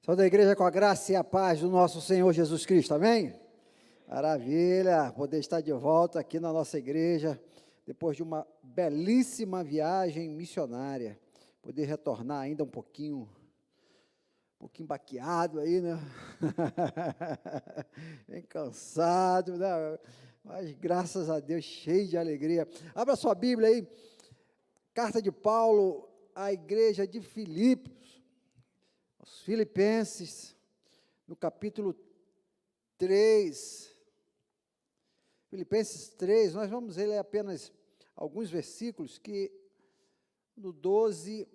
Toda a igreja com a graça e a paz do nosso Senhor Jesus Cristo, amém? Maravilha, poder estar de volta aqui na nossa igreja, depois de uma belíssima viagem missionária, poder retornar ainda um pouquinho baqueado aí, né? Bem cansado, né? Mas graças a Deus, cheio de alegria. Abra sua Bíblia aí, carta de Paulo à igreja de Filipos, aos Filipenses, no capítulo 3, Filipenses 3, nós vamos ler apenas alguns versículos, que do 12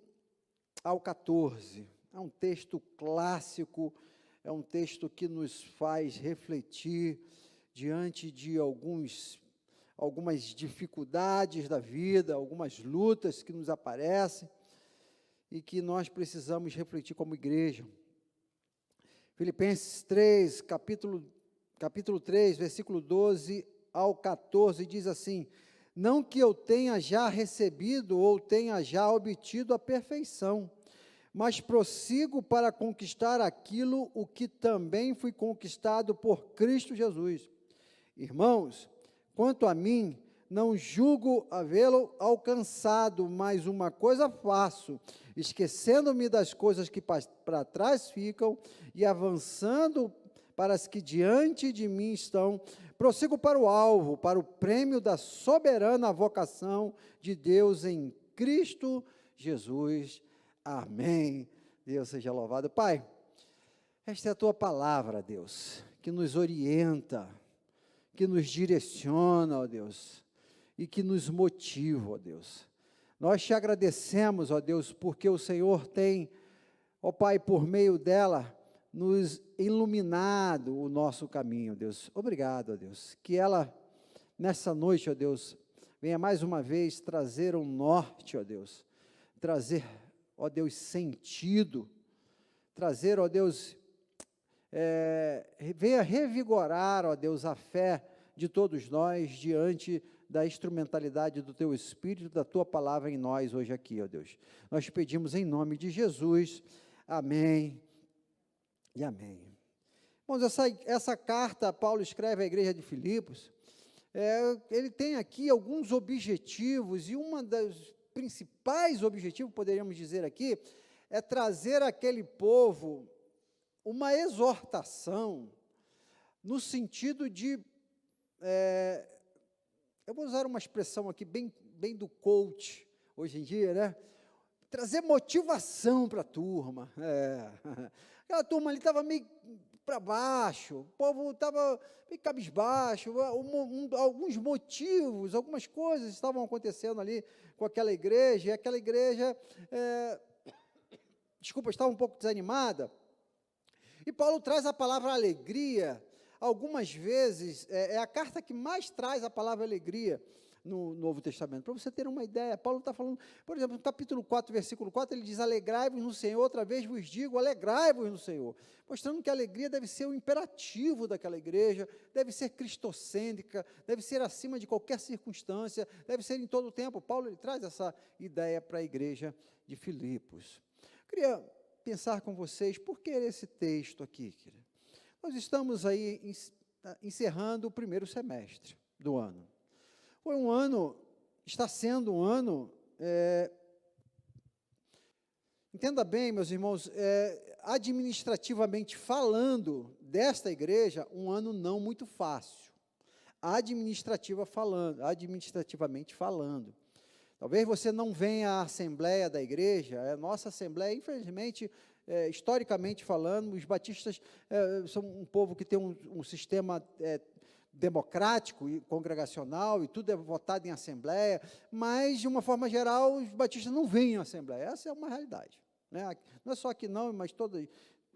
ao 14, é um texto clássico, é um texto que nos faz refletir diante de algumas dificuldades da vida, algumas lutas que nos aparecem, e que nós precisamos refletir como igreja. Filipenses 3, capítulo 3, versículo 12 ao 14, diz assim: não que eu tenha já recebido ou tenha já obtido a perfeição, mas prossigo para conquistar aquilo o que também fui conquistado por Cristo Jesus. Irmãos, quanto a mim, não julgo havê-lo alcançado, mas uma coisa faço, esquecendo-me das coisas que para trás ficam e avançando para as que diante de mim estão, prossigo para o alvo, para o prêmio da soberana vocação de Deus em Cristo Jesus. Amém. Deus seja louvado. Pai, esta é a Tua palavra, Deus, que nos orienta, que nos direciona, ó Deus, e que nos motiva, ó Deus. Nós te agradecemos, ó Deus, porque o Senhor tem, ó Pai, por meio dela, nos iluminado o nosso caminho, Deus. Obrigado, ó Deus, que ela, nessa noite, ó Deus, venha mais uma vez trazer um norte, ó Deus, trazer, ó Deus, sentido, trazer, ó Deus, venha revigorar, ó Deus, a fé de todos nós diante da instrumentalidade do Teu Espírito, da Tua palavra em nós hoje aqui, ó Deus. Nós pedimos em nome de Jesus, amém e amém. Irmãos, essa carta Paulo escreve à igreja de Filipos, ele tem aqui alguns objetivos, e uma das principais objetivos, poderíamos dizer aqui, é trazer àquele povo uma exortação, no sentido de, eu vou usar uma expressão aqui bem do coach, hoje em dia, né? Trazer motivação para a turma. Aquela turma ali estava meio para baixo, o povo estava meio cabisbaixo, alguns motivos, algumas coisas estavam acontecendo ali com aquela igreja, e aquela igreja, estava um pouco desanimada, e Paulo traz a palavra alegria. Algumas vezes, é a carta que mais traz a palavra alegria no Novo Testamento. Para você ter uma ideia, Paulo está falando, por exemplo, no capítulo 4, versículo 4, ele diz: alegrai-vos no Senhor, outra vez vos digo, alegrai-vos no Senhor, mostrando que a alegria deve ser o imperativo daquela igreja, deve ser cristocêntrica, deve ser acima de qualquer circunstância, deve ser em todo o tempo. Paulo, ele traz essa ideia para a igreja de Filipos. Eu queria pensar com vocês, por que esse texto aqui, querido? Nós estamos aí encerrando o primeiro semestre do ano. Foi um ano, está sendo um ano, entenda bem, meus irmãos, administrativamente falando, desta igreja, um ano não muito fácil, administrativamente falando. Talvez você não venha à assembleia da igreja, a nossa assembleia, infelizmente, historicamente falando, os batistas são um povo que tem um sistema democrático e congregacional, e tudo é votado em assembleia, mas, de uma forma geral, os batistas não vêm à assembleia. Essa é uma realidade, né? Não é só aqui não, mas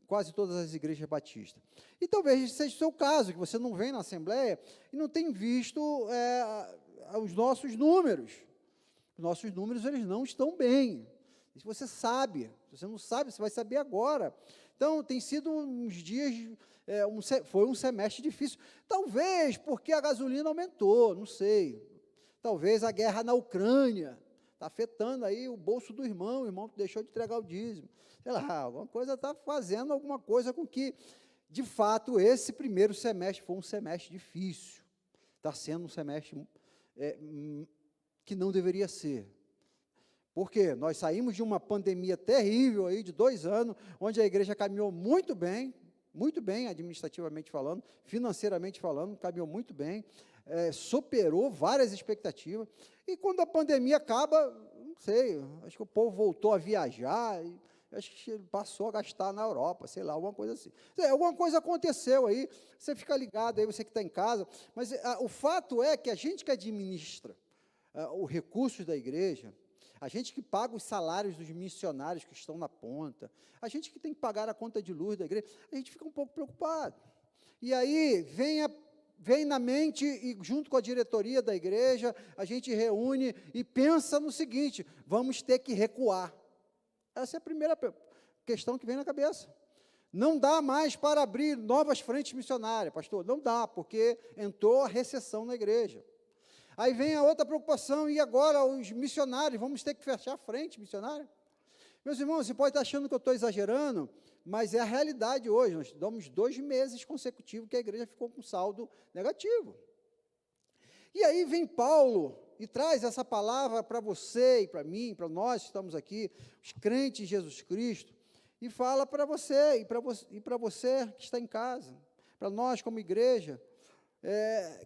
quase todas as igrejas batistas. E talvez seja o seu caso, que você não vem na assembleia e não tem visto os nossos números. Os nossos números, eles não estão bem. Se você sabe, se você não sabe, você vai saber agora. Então, tem sido uns dias, foi um semestre difícil. Talvez porque a gasolina aumentou, não sei. Talvez a guerra na Ucrânia está afetando aí o bolso do irmão, o irmão deixou de entregar o dízimo, sei lá, alguma coisa está fazendo alguma coisa com que, de fato, esse primeiro semestre foi um semestre difícil, está sendo um semestre que não deveria ser. Por quê? Nós saímos de uma pandemia terrível aí, de 2 anos, onde a igreja caminhou muito bem, administrativamente falando, financeiramente falando, caminhou muito bem, superou várias expectativas, e quando a pandemia acaba, não sei, acho que o povo voltou a viajar, acho que passou a gastar na Europa, sei lá, alguma coisa assim. Alguma coisa aconteceu aí, você fica ligado aí, você que está em casa, mas o fato é que a gente que administra os recursos da igreja, a gente que paga os salários dos missionários que estão na ponta, a gente que tem que pagar a conta de luz da igreja, a gente fica um pouco preocupado. E aí vem na mente, e junto com a diretoria da igreja, a gente reúne e pensa no seguinte: vamos ter que recuar. Essa é a primeira questão que vem na cabeça. Não dá mais para abrir novas frentes missionárias, pastor, não dá, porque entrou a recessão na igreja. Aí vem a outra preocupação, e agora os missionários, vamos ter que fechar a frente missionária? Meus irmãos, você pode estar achando que eu estou exagerando, mas é a realidade hoje. Nós damos 2 meses consecutivos que a igreja ficou com saldo negativo. E aí vem Paulo e traz essa palavra para você e para mim, para nós que estamos aqui, os crentes de Jesus Cristo, e fala para você e para você que está em casa, para nós como igreja,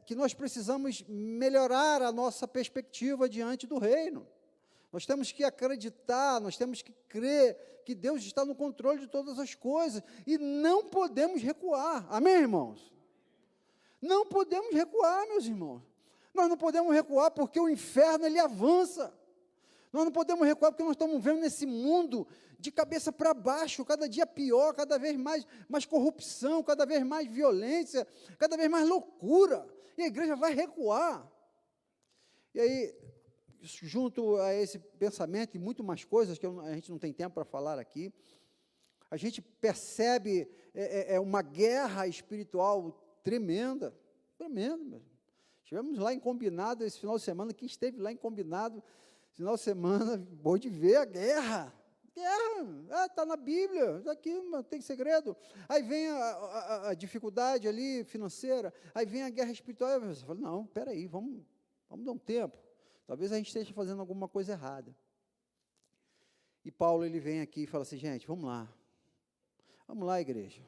que nós precisamos melhorar a nossa perspectiva diante do reino. Nós temos que acreditar, nós temos que crer que Deus está no controle de todas as coisas, e não podemos recuar, amém, irmãos? Não podemos recuar, meus irmãos. Nós não podemos recuar porque o inferno, ele avança. Nós não podemos recuar porque nós estamos vendo nesse mundo de cabeça para baixo, cada dia pior, cada vez mais corrupção, cada vez mais violência, cada vez mais loucura, e a igreja vai recuar. E aí, junto a esse pensamento e muito mais coisas que a gente não tem tempo para falar aqui, a gente percebe uma guerra espiritual tremenda mesmo. Estivemos lá em Combinado esse final de semana. Quem esteve lá em Combinado final de semana, bom de ver a guerra, está na Bíblia, está aqui, não tem segredo. Aí vem a dificuldade ali financeira, aí vem a guerra espiritual. Você fala, não, espera aí, vamos dar um tempo, talvez a gente esteja fazendo alguma coisa errada. E Paulo, ele vem aqui e fala assim, gente, vamos lá, igreja,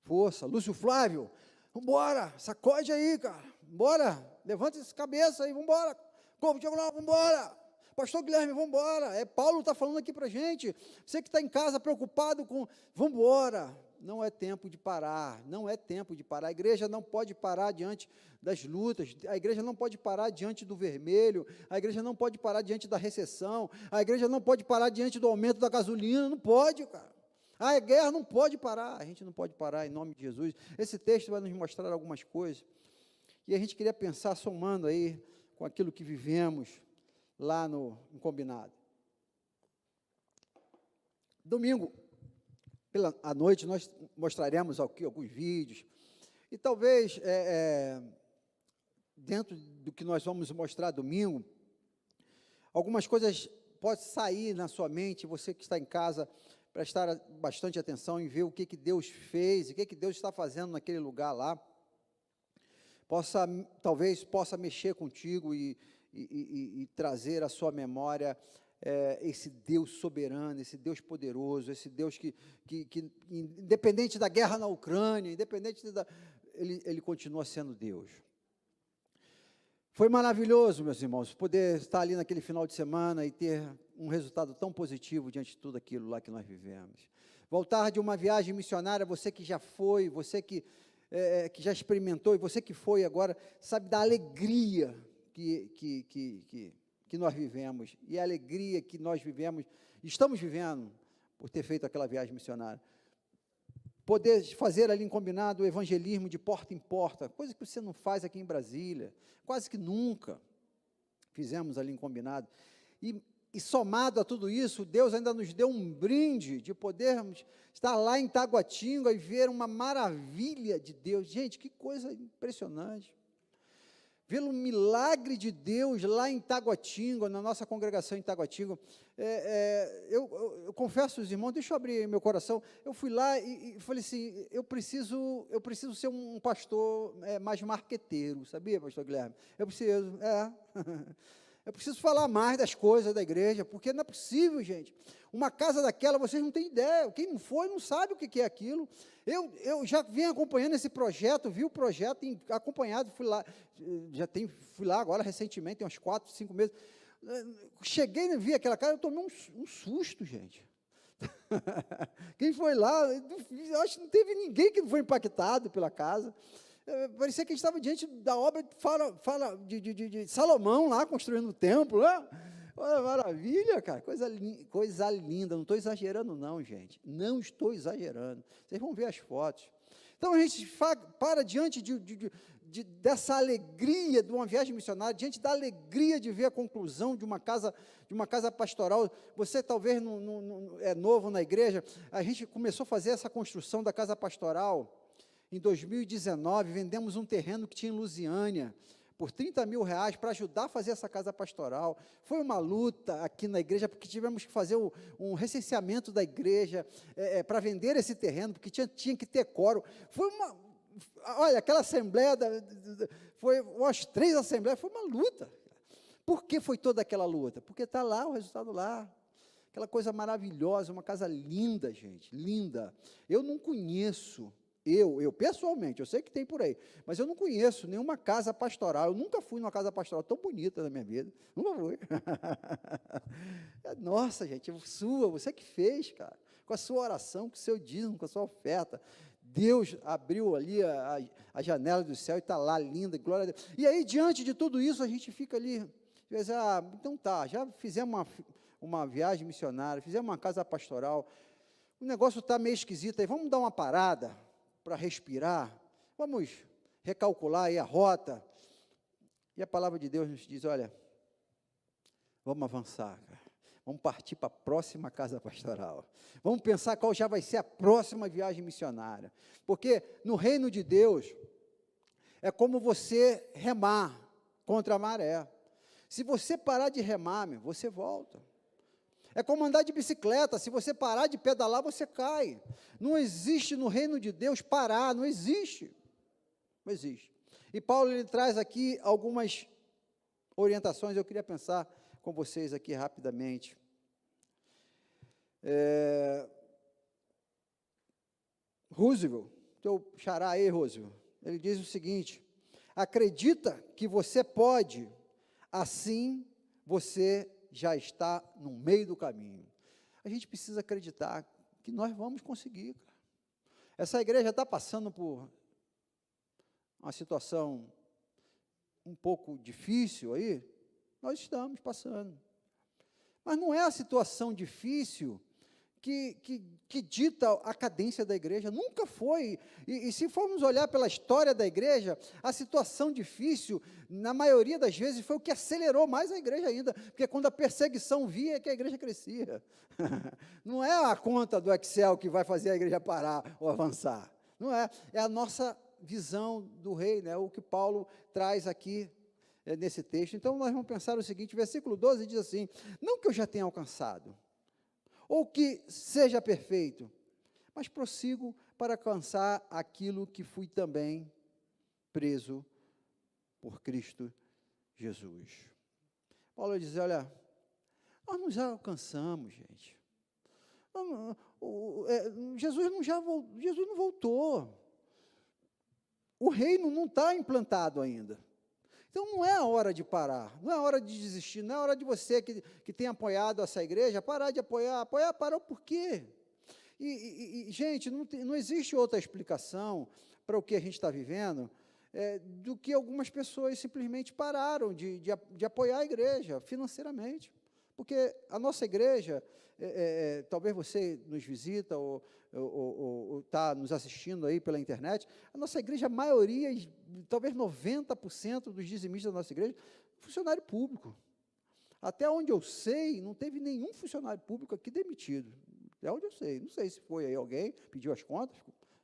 força, Lúcio Flávio, vamos embora, sacode aí, cara, vamos embora, levanta essa cabeça aí, vamos embora, Corpo Diagonal, vamos embora, pastor Guilherme, vamos embora. Paulo está falando aqui para a gente, você que está em casa preocupado com, vamos embora. Não é tempo de parar, a igreja não pode parar diante das lutas, a igreja não pode parar diante do vermelho, a igreja não pode parar diante da recessão, a igreja não pode parar diante do aumento da gasolina, não pode, cara. A guerra não pode parar, a gente não pode parar em nome de Jesus. Esse texto vai nos mostrar algumas coisas, e a gente queria pensar, somando aí com aquilo que vivemos lá no Combinado. Domingo, à noite, nós mostraremos aqui alguns vídeos, e talvez, dentro do que nós vamos mostrar domingo, algumas coisas podem sair na sua mente, você que está em casa, prestar bastante atenção em ver o que Deus fez, o que Deus está fazendo naquele lugar lá, talvez possa mexer contigo e trazer à sua memória esse Deus soberano, esse Deus poderoso, esse Deus que independente da guerra na Ucrânia, Ele continua sendo Deus. Foi maravilhoso, meus irmãos, poder estar ali naquele final de semana e ter um resultado tão positivo diante de tudo aquilo lá que nós vivemos. Voltar de uma viagem missionária, você que já foi, você que já experimentou, e você que foi agora, sabe da alegria que nós vivemos, e a alegria que nós vivemos, estamos vivendo, por ter feito aquela viagem missionária. Poder fazer ali em Combinado o evangelismo de porta em porta, coisa que você não faz aqui em Brasília, quase que nunca fizemos ali em Combinado, e somado a tudo isso, Deus ainda nos deu um brinde de podermos estar lá em Taguatinga e ver uma maravilha de Deus. Gente, que coisa impressionante. pelo milagre de Deus lá em Taguatinga, na nossa congregação em Taguatinga. Eu confesso aos irmãos, deixa eu abrir meu coração, eu fui lá e falei assim, eu preciso ser um pastor mais marqueteiro, sabia, pastor Guilherme? Eu preciso, eu preciso falar mais das coisas da igreja, porque não é possível, gente. Uma casa daquela, vocês não têm ideia, quem não foi não sabe o que é aquilo. Eu já venho acompanhando esse projeto, vi o projeto acompanhado, fui lá agora recentemente, tem uns 4, 5 meses. Cheguei e vi aquela casa, eu tomei um susto, gente. Quem foi lá, eu acho que não teve ninguém que não foi impactado pela casa. Parecia que a gente estava diante da obra de Salomão lá, construindo o templo, né? Olha, maravilha, cara, coisa linda, não estou exagerando não, gente, não estou exagerando, vocês vão ver as fotos. Então, a gente para diante dessa alegria de uma viagem missionária, diante da alegria de ver a conclusão de uma casa pastoral. Você talvez não é novo na igreja, a gente começou a fazer essa construção da casa pastoral em 2019, vendemos um terreno que tinha em Lusiânia, por R$30 mil, para ajudar a fazer essa casa pastoral. Foi uma luta aqui na igreja, porque tivemos que fazer um recenseamento da igreja, para vender esse terreno, porque tinha que ter quórum. Olha, aquela assembleia, foi umas 3 assembleias, foi uma luta. Por que foi toda aquela luta? Porque está lá o resultado lá. Aquela coisa maravilhosa, uma casa linda, gente, linda. Eu não conheço, eu pessoalmente, eu sei que tem por aí, mas eu não conheço nenhuma casa pastoral, eu nunca fui numa casa pastoral tão bonita na minha vida, nunca fui. Nossa, gente, você que fez, cara, com a sua oração, com o seu dízimo, com a sua oferta, Deus abriu ali a janela do céu e está lá, linda, glória a Deus. E aí, diante de tudo isso, a gente fica ali, então tá, já fizemos uma viagem missionária, fizemos uma casa pastoral, o negócio está meio esquisito aí, vamos dar uma parada para respirar, vamos recalcular aí a rota. E a palavra de Deus nos diz, olha, vamos avançar, cara. Vamos partir para a próxima casa pastoral. Vamos pensar qual já vai ser a próxima viagem missionária. Porque no reino de Deus, é como você remar contra a maré. Se você parar de remar, você volta. É como andar de bicicleta, se você parar de pedalar, você cai. Não existe no reino de Deus parar, não existe. Não existe. E Paulo, ele traz aqui algumas orientações, eu queria pensar com vocês aqui rapidamente. Roosevelt, teu xará aí, Roosevelt, ele diz o seguinte: acredita que você pode, assim você já está no meio do caminho. A gente precisa acreditar que nós vamos conseguir, cara. Essa igreja está passando por uma situação um pouco difícil aí, nós estamos passando. Mas não é a situação difícil que dita a cadência da igreja, nunca foi. E se formos olhar pela história da igreja, a situação difícil, na maioria das vezes, foi o que acelerou mais a igreja ainda, porque quando a perseguição via, é que a igreja crescia. Não é a conta do Excel que vai fazer a igreja parar ou avançar, não é, é a nossa visão do rei, né? O que Paulo traz aqui nesse texto. Então, nós vamos pensar o seguinte, versículo 12 diz assim: não que eu já tenha alcançado, ou que seja perfeito, mas prossigo para alcançar aquilo que fui também preso por Cristo Jesus. Paulo diz, olha, nós não já alcançamos, gente. Jesus não voltou. O reino não está implantado ainda. Então, não é a hora de parar, não é a hora de desistir, não é a hora de você que tem apoiado essa igreja, parar de apoiar, parou por quê? Gente, não existe outra explicação para o que a gente está vivendo, do que algumas pessoas simplesmente pararam de apoiar a igreja financeiramente, porque a nossa igreja, talvez você nos visita ou está nos assistindo aí pela internet, a nossa igreja, a maioria, talvez 90% dos dizimistas da nossa igreja, funcionário público. Até onde eu sei, não teve nenhum funcionário público aqui demitido. Até onde eu sei. Não sei se foi aí alguém, pediu as contas,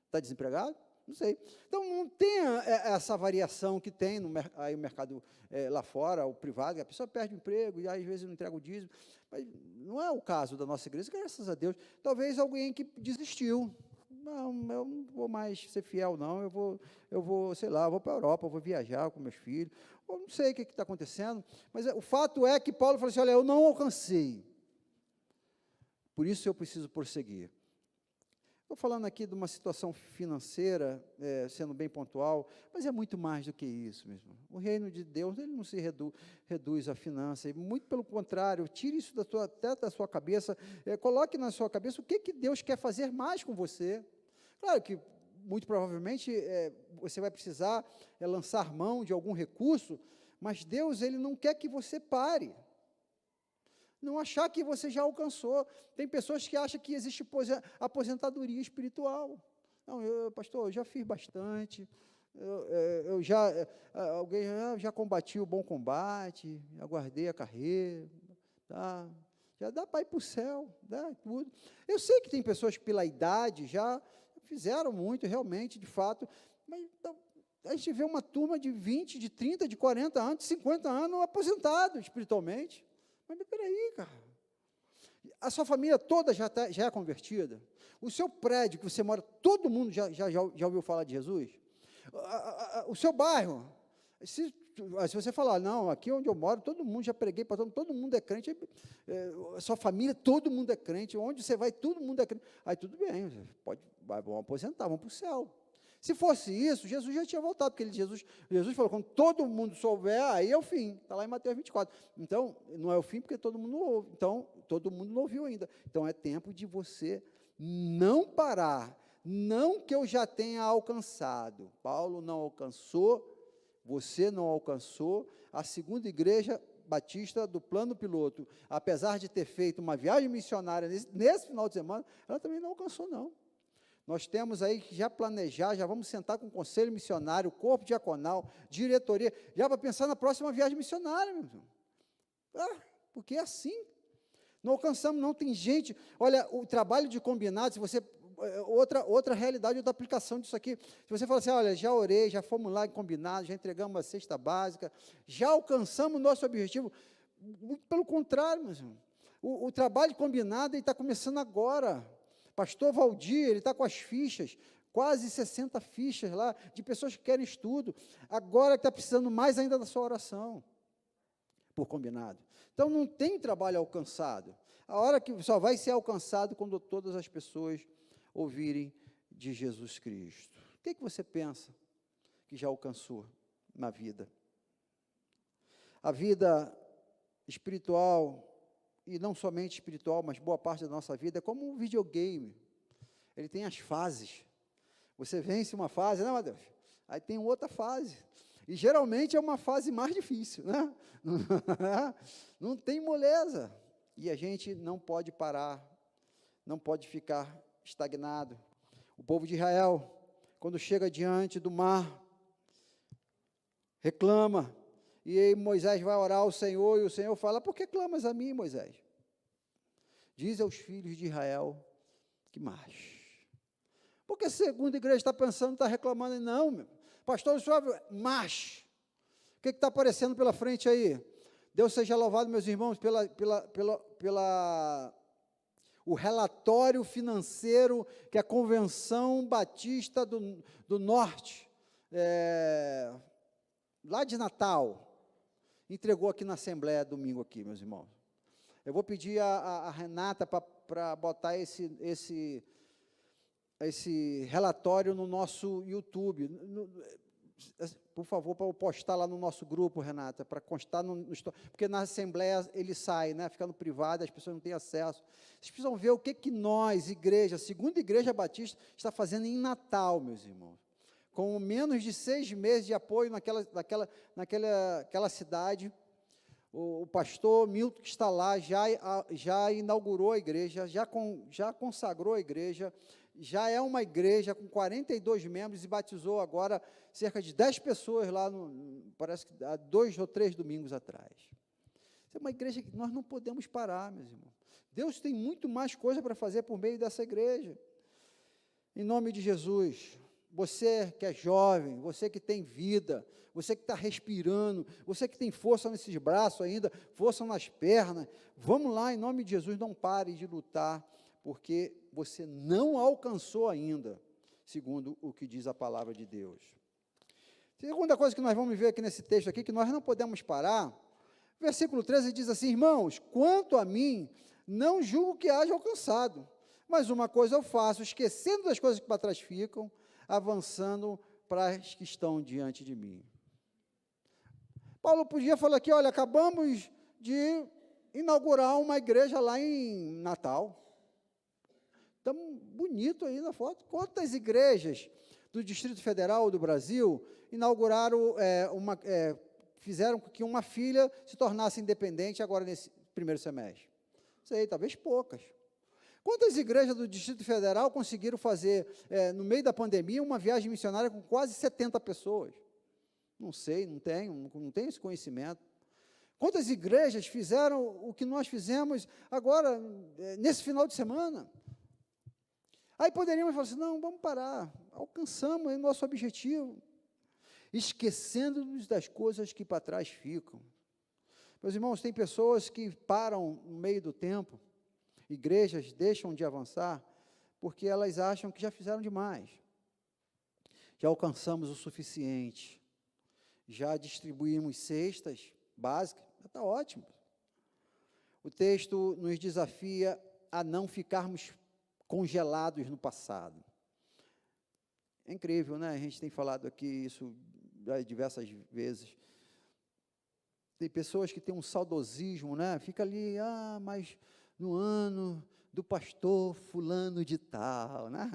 está desempregado, Não sei. Então, não tem essa variação que tem aí o mercado lá fora, o privado, que a pessoa perde o emprego e aí, às vezes não entrega o dízimo. Mas não é o caso da nossa igreja, graças a Deus. Talvez alguém que desistiu. Não, eu não vou mais ser fiel, não. Eu vou, sei lá, vou para a Europa, eu vou viajar com meus filhos. Eu não sei o que está acontecendo, mas o fato é que Paulo falou assim, olha, eu não alcancei. Por isso eu preciso prosseguir. Estou falando aqui de uma situação financeira, sendo bem pontual, mas é muito mais do que isso mesmo. O reino de Deus, ele não se reduz à finança, e muito pelo contrário, tire isso até da sua cabeça, coloque na sua cabeça o que Deus quer fazer mais com você. Claro que, muito provavelmente, você vai precisar lançar mão de algum recurso, mas Deus, ele não quer que você pare. Não achar que você já alcançou. Tem pessoas que acham que existe aposentadoria espiritual. Não, pastor, eu já fiz bastante, alguém já combati o bom combate, aguardei a carreira, tá? Já dá para ir para o céu, dá tudo. Eu sei que tem pessoas que pela idade já fizeram muito, realmente, de fato, mas então, a gente vê uma turma de 20, de 30, de 40 anos, de 50 anos aposentado espiritualmente. Mas peraí, cara, a sua família toda já é convertida? O seu prédio que você mora, todo mundo já ouviu falar de Jesus? O seu bairro, se você falar, não, aqui onde eu moro, todo mundo, já preguei para todo mundo é crente, a sua família, todo mundo é crente, onde você vai, todo mundo é crente, aí tudo bem, vamos aposentar, vamos para o céu. Se fosse isso, Jesus já tinha voltado, porque Jesus falou, quando todo mundo souber, aí é o fim, está lá em Mateus 24. Então, não é o fim, porque todo mundo não ouve, então, todo mundo não ouviu ainda. Então, é tempo de você não parar, não que eu já tenha alcançado. Paulo não alcançou, você não alcançou, a segunda igreja batista do plano piloto, apesar de ter feito uma viagem missionária nesse final de semana, ela também não alcançou, não. Nós temos aí que já planejar, já vamos sentar com o conselho missionário, corpo diaconal, diretoria, já para pensar na próxima viagem missionária, meu irmão. Porque é assim. Não alcançamos, não. Tem gente, olha, o trabalho de combinado, se você, outra realidade, outra aplicação disso aqui, se você falar assim, olha, já orei, já fomos lá em combinado, já entregamos a cesta básica, já alcançamos o nosso objetivo, pelo contrário, meu irmão, o trabalho combinado está começando agora. Pastor Valdir, ele está com as fichas, quase 60 fichas lá, de pessoas que querem estudo, agora está precisando mais ainda da sua oração, por combinado. Então, não tem trabalho alcançado, a hora que só vai ser alcançado quando todas as pessoas ouvirem de Jesus Cristo. O que você pensa que já alcançou na vida? A vida espiritual, e não somente espiritual, mas boa parte da nossa vida, é como um videogame. Ele tem as fases. Você vence uma fase, não, meu Deus, aí tem outra fase. E geralmente é uma fase mais difícil, né? Não tem moleza. E a gente não pode parar, não pode ficar estagnado. O povo de Israel, quando chega diante do mar, reclama. E aí Moisés vai orar ao Senhor, e o Senhor fala, por que clamas a mim, Moisés? Diz aos filhos de Israel que marche. Porque a segunda igreja está pensando, está reclamando, não, meu pastor, marche. O que está aparecendo pela frente aí? Deus seja louvado, meus irmãos, o relatório financeiro que a Convenção Batista do Norte, lá de Natal, entregou aqui na Assembleia domingo aqui, meus irmãos. Eu vou pedir a Renata para botar esse relatório no nosso YouTube, por favor, para eu postar lá no nosso grupo, Renata, para constar, porque na Assembleia ele sai, né, fica no privado, as pessoas não têm acesso. Vocês precisam ver o que nós, igreja, a segunda igreja batista, está fazendo em Natal, meus irmãos. Com menos de 6 meses de apoio naquela cidade, o pastor Milton, que está lá, já inaugurou a igreja, já consagrou a igreja, já é uma igreja com 42 membros e batizou agora cerca de 10 pessoas lá, parece que há 2 ou 3 domingos atrás. Isso é uma igreja que nós não podemos parar, meus irmãos. Deus tem muito mais coisa para fazer por meio dessa igreja. Em nome de Jesus, você que é jovem, você que tem vida, você que está respirando, você que tem força nesses braços ainda, força nas pernas, vamos lá, em nome de Jesus, não pare de lutar, porque você não alcançou ainda, segundo o que diz a palavra de Deus. Segunda coisa que nós vamos ver aqui nesse texto aqui, que nós não podemos parar, versículo 13 diz assim: irmãos, quanto a mim, não julgo que haja alcançado, mas uma coisa eu faço, esquecendo das coisas que para trás ficam, avançando para as que estão diante de mim. Paulo podia falar aqui, olha, acabamos de inaugurar uma igreja lá em Natal. Tão bonito aí na foto. Quantas igrejas do Distrito Federal do Brasil inauguraram, fizeram com que uma filha se tornasse independente agora nesse primeiro semestre? Sei, talvez poucas. Quantas igrejas do Distrito Federal conseguiram fazer, no meio da pandemia, uma viagem missionária com quase 70 pessoas? Não sei, não tenho esse conhecimento. Quantas igrejas fizeram o que nós fizemos agora, nesse final de semana? Aí poderíamos falar assim, não, vamos parar, alcançamos o nosso objetivo, esquecendo-nos das coisas que para trás ficam. Meus irmãos, tem pessoas que param no meio do tempo, igrejas deixam de avançar, porque elas acham que já fizeram demais, já alcançamos o suficiente, já distribuímos cestas básicas, está ótimo. O texto nos desafia a não ficarmos congelados no passado. É incrível, né? A gente tem falado aqui isso diversas vezes. Tem pessoas que têm um saudosismo, né? Fica ali, mas no ano do pastor fulano de tal, né?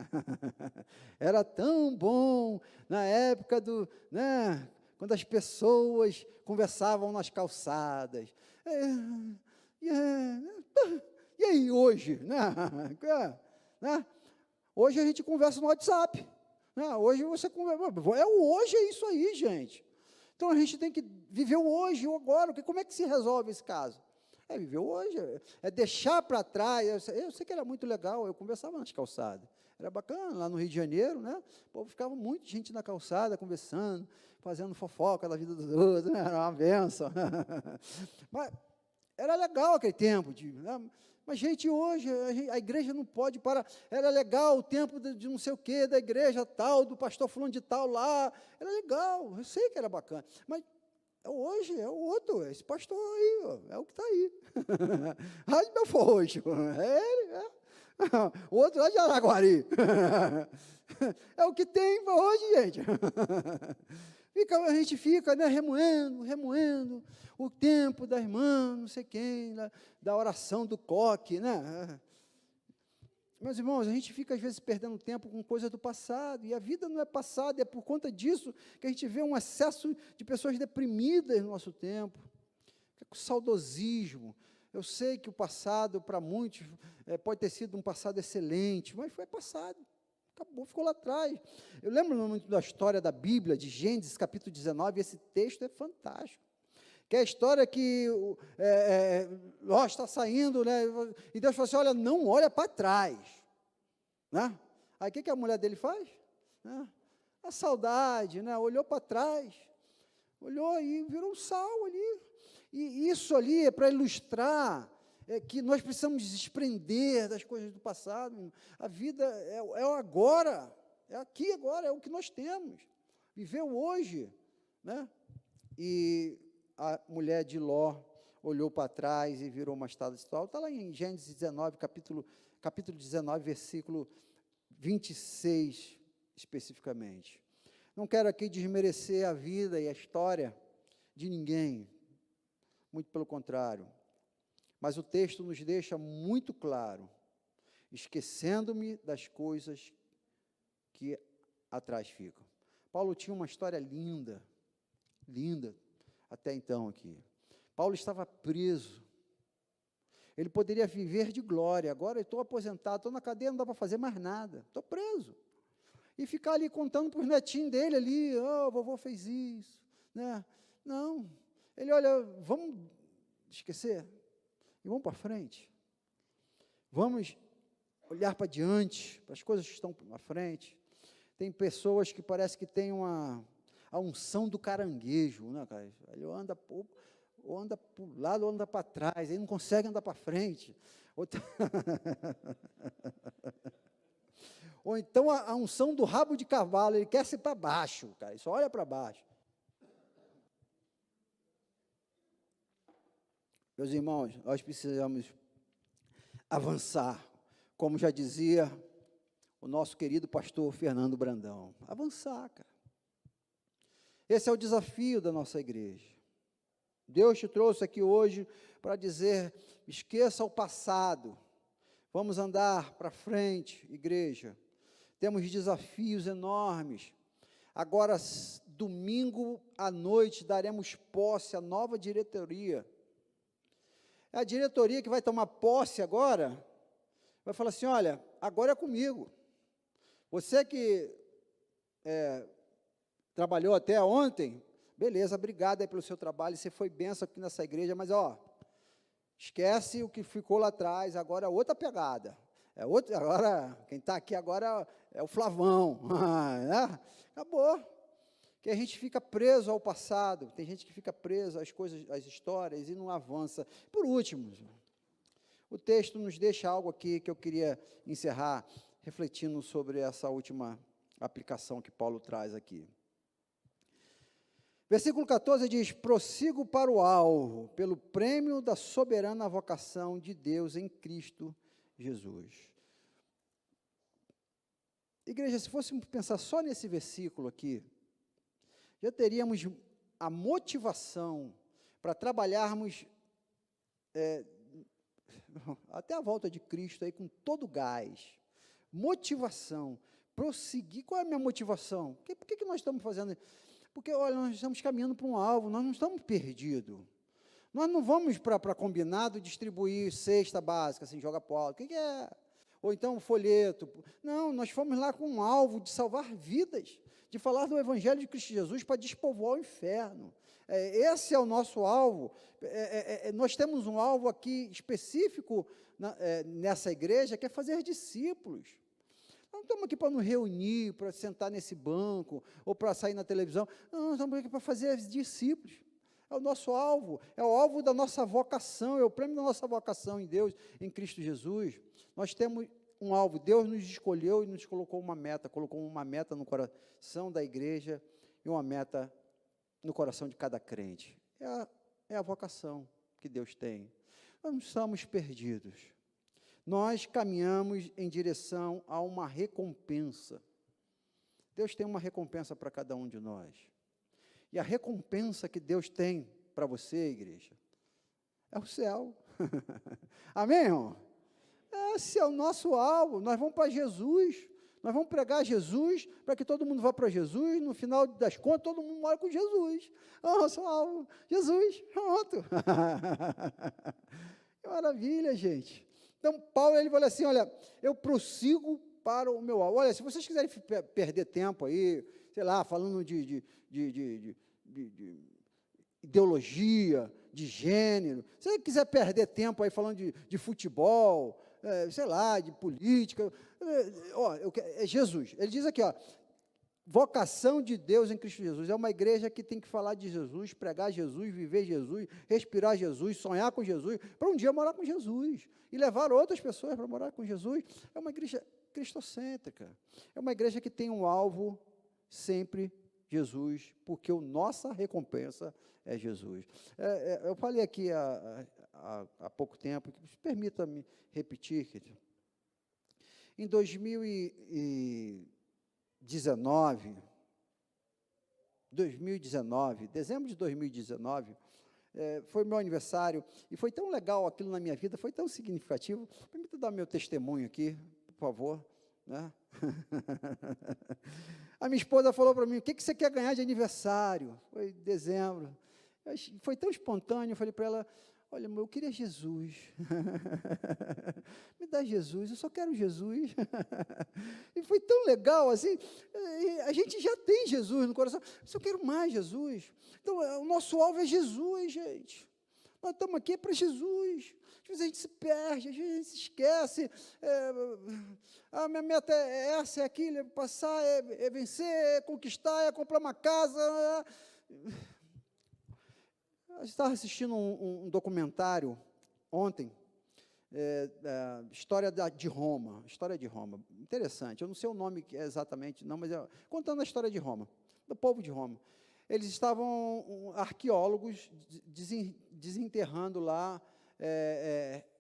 Era tão bom na época né? Quando as pessoas conversavam nas calçadas. E aí, hoje? Né? Hoje a gente conversa no WhatsApp. Né? Hoje você conversa. Hoje é isso aí, gente. Então a gente tem que viver o hoje, o agora. Como é que se resolve esse caso? É viver o hoje, é deixar para trás. Eu sei que era muito legal, eu conversava nas calçadas. Era bacana, lá no Rio de Janeiro, né? O povo ficava muita gente na calçada, conversando, fazendo fofoca da vida dos outros, né? Era uma benção. Mas era legal aquele tempo, né? Mas, gente, hoje a igreja não pode parar. Era legal o tempo de não sei o quê, da igreja tal, do pastor fulano de tal lá. Era legal, eu sei que era bacana. Mas hoje é o outro, esse pastor aí, ó, é o que está aí. Ai, meu fojo. O outro lá de Araguari. É o que tem hoje, gente. A gente fica, né, remoendo o tempo da irmã, não sei quem, da oração do coque, né? Meus irmãos, a gente fica às vezes perdendo tempo com coisas do passado, e a vida não é passada, é por conta disso que a gente vê um excesso de pessoas deprimidas no nosso tempo, com saudosismo. Eu sei que o passado, para muitos, pode ter sido um passado excelente, mas foi passado. Acabou, ficou lá atrás. Eu lembro muito da história da Bíblia, de Gênesis, capítulo 19, esse texto é fantástico. Que é a história que Ló está saindo, né, e Deus falou assim, olha, não olha para trás. Né? Aí o que a mulher dele faz? Né? A saudade, né, olhou para trás, olhou e virou um sal ali. E isso ali é para ilustrar que nós precisamos desprender das coisas do passado. A vida é o agora, é aqui agora, é o que nós temos. Viver o hoje. Né? E a mulher de Ló olhou para trás e virou uma estátua de sal. Está lá em Gênesis 19, capítulo 19, versículo 26, especificamente. Não quero aqui desmerecer a vida e a história de ninguém, muito pelo contrário, mas o texto nos deixa muito claro, esquecendo-me das coisas que atrás ficam. Paulo tinha uma história linda, até então aqui. Paulo estava preso, ele poderia viver de glória, agora eu estou aposentado, estou na cadeia, não dá para fazer mais nada, estou preso. E ficar ali contando para os netinhos dele ali, o vovô fez isso, né? Não, ele, olha, vamos esquecer, e vamos para frente, vamos olhar para diante, para as coisas que estão à frente. Tem pessoas que parece que tem a unção do caranguejo, né, cara? Ele anda ou anda para o lado ou anda para trás, ele não consegue andar para frente. Ou então a unção do rabo de cavalo, ele quer ser para baixo, cara, ele só olha para baixo. Meus irmãos, nós precisamos avançar, como já dizia o nosso querido pastor Fernando Brandão, avançar, cara. Esse é o desafio da nossa igreja. Deus te trouxe aqui hoje para dizer, esqueça o passado, vamos andar para frente, igreja. Temos desafios enormes. Agora, domingo à noite, daremos posse à nova diretoria. É a diretoria que vai tomar posse agora, vai falar assim, olha, agora é comigo. Você que trabalhou até ontem, beleza, obrigado aí pelo seu trabalho, você foi benção aqui nessa igreja, mas, esquece o que ficou lá atrás, agora é outra pegada. Agora, quem está aqui agora é o Flavão. Acabou. Que a gente fica preso ao passado, tem gente que fica preso às coisas, às histórias e não avança. Por último, o texto nos deixa algo aqui que eu queria encerrar, refletindo sobre essa última aplicação que Paulo traz aqui. Versículo 14 diz, prossigo para o alvo, pelo prêmio da soberana vocação de Deus em Cristo Jesus. Igreja, se fôssemos pensar só nesse versículo aqui, já teríamos a motivação para trabalharmos até a volta de Cristo aí com todo gás. Motivação, prosseguir. Qual é a minha motivação? Por que nós estamos fazendo isso? Porque, olha, nós estamos caminhando para um alvo, nós não estamos perdidos. Nós não vamos para combinado distribuir cesta básica, assim, joga bola. O que é? Ou então folheto. Não, nós fomos lá com um alvo de salvar vidas, de falar do Evangelho de Cristo Jesus para despovoar o inferno. Esse é o nosso alvo. Nós temos um alvo aqui específico nessa igreja, que é fazer discípulos. Nós não estamos aqui para nos reunir, para sentar nesse banco, ou para sair na televisão. Não, nós estamos aqui para fazer discípulos. É o nosso alvo, é o alvo da nossa vocação, é o prêmio da nossa vocação em Deus, em Cristo Jesus. Nós temos um alvo, Deus nos escolheu e nos colocou uma meta no coração da igreja e uma meta no coração de cada crente. É a vocação que Deus tem. Nós não estamos perdidos. Nós caminhamos em direção a uma recompensa. Deus tem uma recompensa para cada um de nós. E a recompensa que Deus tem para você, igreja, é o céu. Amém, irmão? Esse é o nosso alvo. Nós vamos para Jesus. Nós vamos pregar Jesus para que todo mundo vá para Jesus. No final das contas, todo mundo mora com Jesus. Nosso alvo, Jesus. Pronto. Que maravilha, gente. Então, Paulo, ele fala assim, olha, eu prossigo para o meu alvo. Olha, se vocês quiserem perder tempo aí, sei lá, falando de ideologia, de gênero, se você quiser perder tempo aí falando de futebol, sei lá, de política, é Jesus. Ele diz aqui, vocação de Deus em Cristo Jesus. É uma igreja que tem que falar de Jesus, pregar Jesus, viver Jesus, respirar Jesus, sonhar com Jesus, para um dia morar com Jesus e levar outras pessoas para morar com Jesus. É uma igreja cristocêntrica. É uma igreja que tem um alvo sempre Jesus, porque a nossa recompensa é Jesus. Eu falei aqui há pouco tempo, permita-me repetir, querido. Em 2019, dezembro de 2019, foi meu aniversário, e foi tão legal aquilo na minha vida, foi tão significativo. Permita dar meu testemunho aqui, por favor, né? A minha esposa falou para mim, o que você quer ganhar de aniversário? Foi dezembro. Foi tão espontâneo, eu falei para ela, olha, eu queria Jesus. Me dá Jesus, eu só quero Jesus. E foi tão legal, assim, a gente já tem Jesus no coração, eu só quero mais Jesus. Então, o nosso alvo é Jesus, gente. Nós estamos aqui para Jesus. Às vezes a gente se perde, às vezes a gente se esquece. A minha meta é essa, é aquilo, é passar, é vencer, é conquistar, é comprar uma casa. Eu estava assistindo um documentário ontem, história de Roma, interessante, eu não sei o nome exatamente, não, mas contando a história de Roma, do povo de Roma. Eles estavam, arqueólogos, desenterrando lá,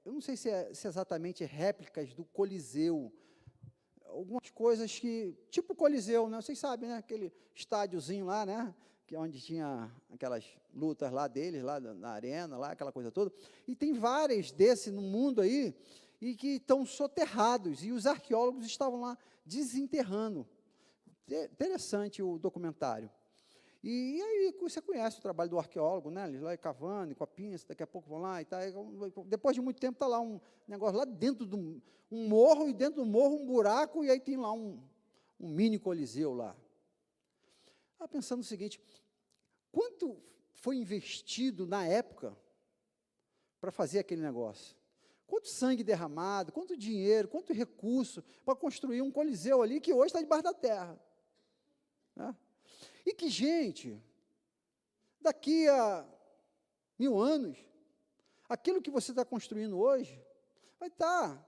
eu não sei se exatamente réplicas do Coliseu, algumas coisas que, tipo Coliseu, né, vocês sabem, né, aquele estádiozinho lá, né, que é onde tinha aquelas lutas lá deles, lá na arena, lá, aquela coisa toda, e tem vários desses no mundo aí, e que estão soterrados, e os arqueólogos estavam lá desenterrando. Interessante o documentário. E aí você conhece o trabalho do arqueólogo, né? Eles lá cavando, com a pinça, daqui a pouco vão lá e tal. Depois de muito tempo está lá um negócio lá dentro de um morro, e dentro do morro um buraco, e aí tem lá um mini coliseu lá. Estava pensando o seguinte, quanto foi investido na época para fazer aquele negócio? Quanto sangue derramado, quanto dinheiro, quanto recurso para construir um coliseu ali que hoje está debaixo da terra, né? E que, gente, daqui a 1000 anos, aquilo que você está construindo hoje, vai estar,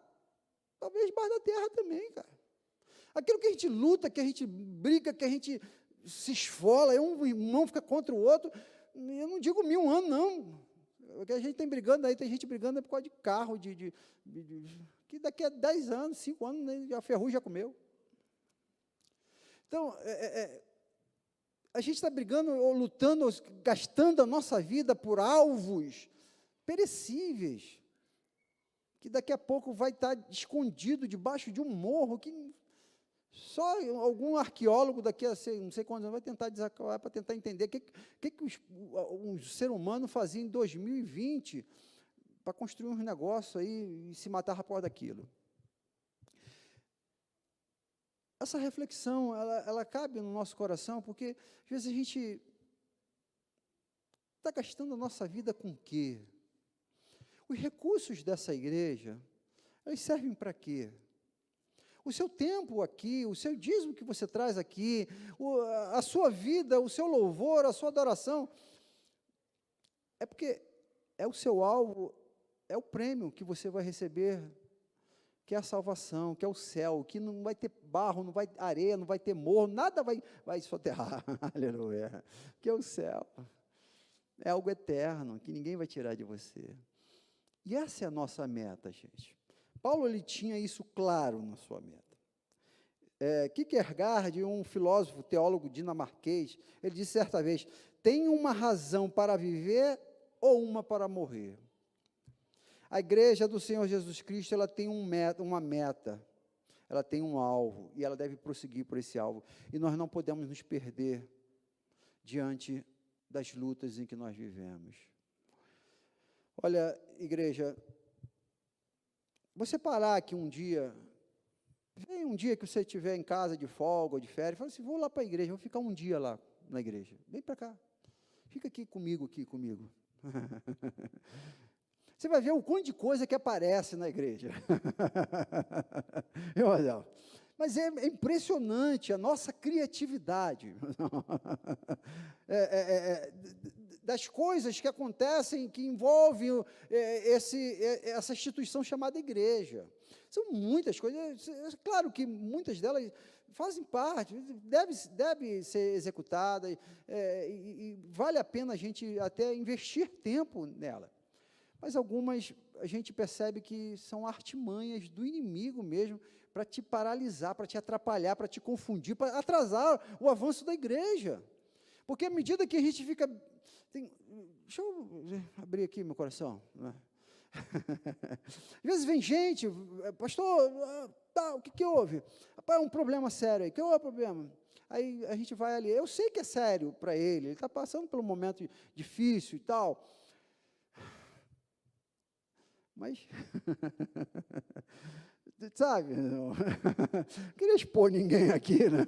talvez, debaixo da terra também, cara. Aquilo que a gente luta, que a gente briga, que a gente se esfola, um irmão fica contra o outro, eu não digo 1000 anos, não. O que a gente tem brigando aí, tem gente brigando por causa de carro, que daqui a 10 anos, 5 anos, né, a ferrugem já comeu. Então, a gente está brigando, ou lutando, ou gastando a nossa vida por alvos perecíveis, que daqui a pouco vai estar escondido debaixo de um morro, que só algum arqueólogo daqui a não sei quantos anos vai tentar desacabar para tentar entender o que um ser humano fazia em 2020 para construir uns negócios aí e se matar por daquilo. Essa reflexão, ela cabe no nosso coração, porque às vezes a gente está gastando a nossa vida com o quê? Os recursos dessa igreja, eles servem para quê? O seu tempo aqui, o seu dízimo que você traz aqui, a sua vida, o seu louvor, a sua adoração, é porque é o seu alvo, é o prêmio que você vai receber, que é a salvação, que é o céu, que não vai ter barro, não vai ter areia, não vai ter morro, nada vai soterrar, aleluia, que é o céu, é algo eterno, que ninguém vai tirar de você. E essa é a nossa meta, gente. Paulo, ele tinha isso claro na sua meta. Kierkegaard, um filósofo, teólogo dinamarquês, ele disse certa vez, tem uma razão para viver ou uma para morrer? A igreja do Senhor Jesus Cristo, ela tem uma meta, ela tem um alvo, e ela deve prosseguir por esse alvo, e nós não podemos nos perder diante das lutas em que nós vivemos. Olha, igreja, você parar aqui um dia, vem um dia que você estiver em casa de folga ou de férias, fala assim, vou lá para a igreja, vou ficar um dia lá na igreja, vem para cá, fica aqui comigo. Você vai ver o quanto de coisa que aparece na igreja. Mas é impressionante a nossa criatividade. Das coisas que acontecem, que envolvem essa instituição chamada igreja. São muitas coisas, claro que muitas delas fazem parte, deve ser executada, e vale a pena a gente até investir tempo nela. Mas algumas a gente percebe que são artimanhas do inimigo mesmo, para te paralisar, para te atrapalhar, para te confundir, para atrasar o avanço da igreja. Porque à medida que a gente fica... deixa eu abrir aqui meu coração. Né? Às vezes vem gente, pastor, o que houve? Rapaz, é um problema sério aí. Que é o problema? Aí a gente vai ali, eu sei que é sério para ele está passando por um momento difícil e tal, mas, sabe, não queria expor ninguém aqui, né?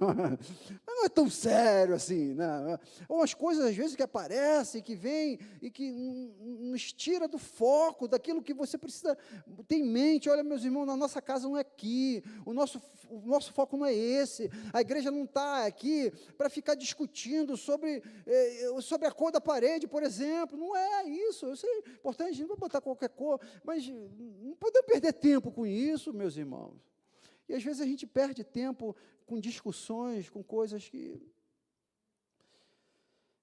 Mas é tão sério assim, né? Umas coisas às vezes que aparecem, que vêm e que nos tira do foco, daquilo que você precisa ter em mente. Olha, meus irmãos, na nossa casa não é aqui, o nosso foco não é esse, a igreja não está aqui para ficar discutindo sobre a cor da parede, por exemplo, não é isso. Eu sei, é importante, a gente não vai botar qualquer cor, mas não podemos perder tempo com isso, meus irmãos. E às vezes a gente perde tempo com discussões, com coisas que...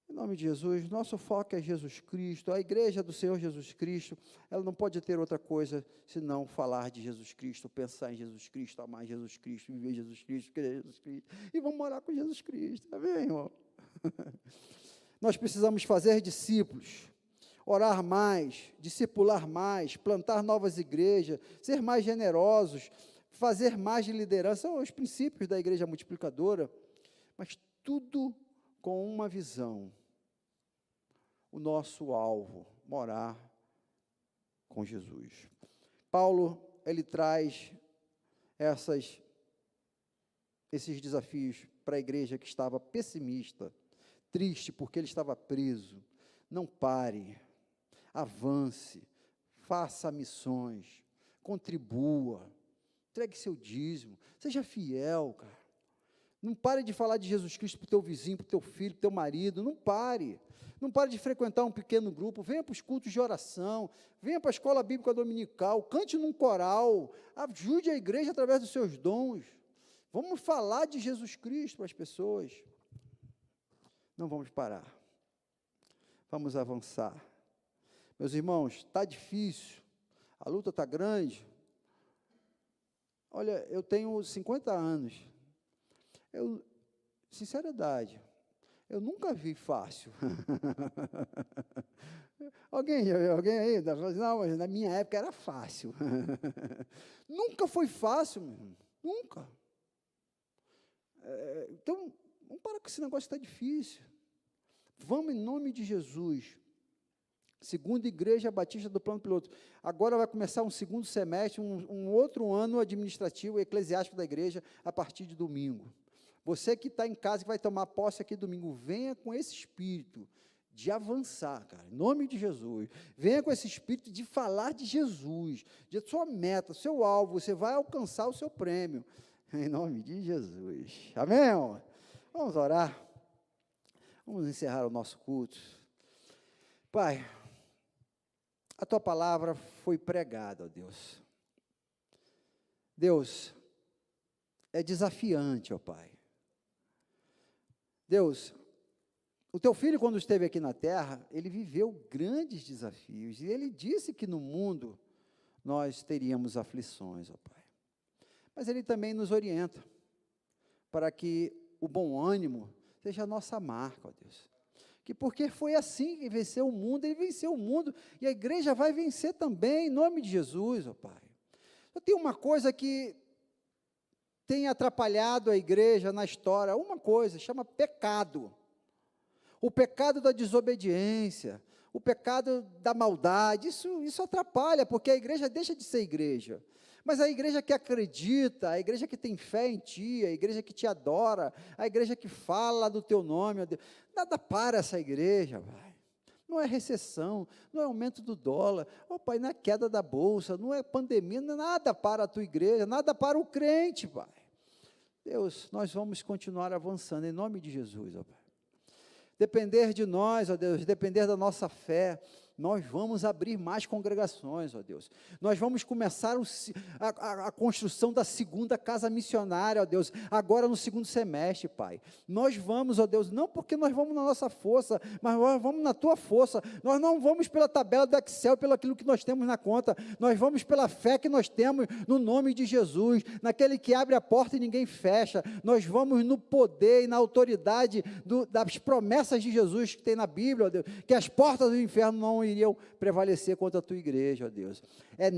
Em nome de Jesus, nosso foco é Jesus Cristo, a igreja do Senhor Jesus Cristo, ela não pode ter outra coisa senão falar de Jesus Cristo, pensar em Jesus Cristo, amar Jesus Cristo, viver Jesus Cristo, querer Jesus Cristo, e vamos morar com Jesus Cristo, amém, irmão? Nós precisamos fazer discípulos, orar mais, discipular mais, plantar novas igrejas, ser mais generosos, fazer mais de liderança, são os princípios da igreja multiplicadora, mas tudo com uma visão, o nosso alvo, morar com Jesus. Paulo, ele traz esses desafios para a igreja que estava pessimista, triste porque ele estava preso. Não pare, avance, faça missões, contribua, entregue seu dízimo, seja fiel, cara. Não pare de falar de Jesus Cristo para o teu vizinho, para o teu filho, para o teu marido, não pare. Não pare de frequentar um pequeno grupo, venha para os cultos de oração, venha para a escola bíblica dominical, cante num coral, ajude a igreja através dos seus dons. Vamos falar de Jesus Cristo para as pessoas. Não vamos parar. Vamos avançar. Meus irmãos, está difícil, a luta está grande. Olha, eu tenho 50 anos. Sinceridade, eu nunca vi fácil. Alguém aí, não, mas na minha época era fácil. Nunca foi fácil, meu irmão, nunca. Então, vamos parar com esse negócio que está difícil. Vamos em nome de Jesus. Segunda Igreja Batista do Plano Piloto. Agora vai começar um segundo semestre, um outro ano administrativo e eclesiástico da igreja, a partir de domingo. Você que está em casa, que vai tomar posse aqui domingo, venha com esse espírito de avançar, cara, em nome de Jesus. Venha com esse espírito de falar de Jesus, de sua meta, seu alvo, você vai alcançar o seu prêmio, em nome de Jesus. Amém, irmão? Vamos orar. Vamos encerrar o nosso culto. Pai, a Tua palavra foi pregada, ó Deus. Deus, é desafiante, ó Pai. Deus, o Teu Filho, quando esteve aqui na terra, ele viveu grandes desafios, e ele disse que no mundo nós teríamos aflições, ó Pai. Mas ele também nos orienta, para que o bom ânimo seja a nossa marca, ó Deus. Que porque foi assim que venceu o mundo, ele venceu o mundo, e a igreja vai vencer também, em nome de Jesus, ó Pai. Só tem uma coisa que tem atrapalhado a igreja na história, uma coisa, chama pecado. O pecado da desobediência, o pecado da maldade, isso atrapalha, porque a igreja deixa de ser igreja. Mas a igreja que acredita, a igreja que tem fé em Ti, a igreja que Te adora, a igreja que fala do Teu nome, ó Deus, nada para essa igreja, Pai. Não é recessão, não é aumento do dólar, ó Pai, não é queda da bolsa, não é pandemia, nada para a Tua igreja, nada para o crente, Pai. Deus, nós vamos continuar avançando, em nome de Jesus, ó Pai. Depender de nós, ó Deus, depender da nossa fé, nós vamos abrir mais congregações, ó Deus. Nós vamos começar a construção da segunda casa missionária, ó Deus, agora no segundo semestre, Pai. Nós vamos, ó Deus, não porque nós vamos na nossa força, mas nós vamos na Tua força. Nós não vamos pela tabela do Excel, pelo aquilo que nós temos na conta. Nós vamos pela fé que nós temos no nome de Jesus, naquele que abre a porta e ninguém fecha. Nós vamos no poder e na autoridade das promessas de Jesus que tem na Bíblia, ó Deus, que as portas do inferno não iriam prevalecer contra a Tua igreja, ó Deus. É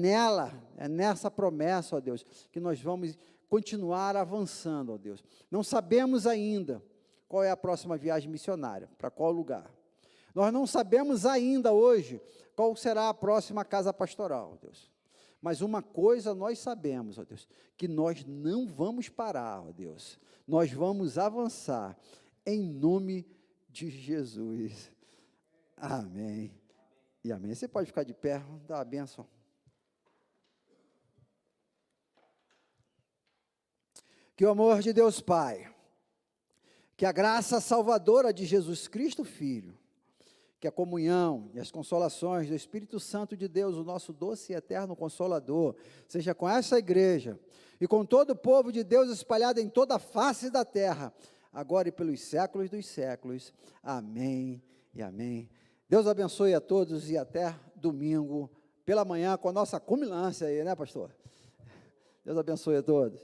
nessa promessa, ó Deus, que nós vamos continuar avançando, ó Deus. Não sabemos ainda qual é a próxima viagem missionária, para qual lugar. Nós não sabemos ainda hoje qual será a próxima casa pastoral, ó Deus. Mas uma coisa nós sabemos, ó Deus, que nós não vamos parar, ó Deus. Nós vamos avançar, em nome de Jesus. Amém. E amém. Você pode ficar de pé, dá a bênção. Que o amor de Deus Pai, que a graça salvadora de Jesus Cristo Filho, que a comunhão e as consolações do Espírito Santo de Deus, o nosso doce e eterno Consolador, seja com essa igreja e com todo o povo de Deus espalhado em toda a face da terra, agora e pelos séculos dos séculos. Amém e amém. Deus abençoe a todos e até domingo, pela manhã, com a nossa comilança aí, né, pastor? Deus abençoe a todos.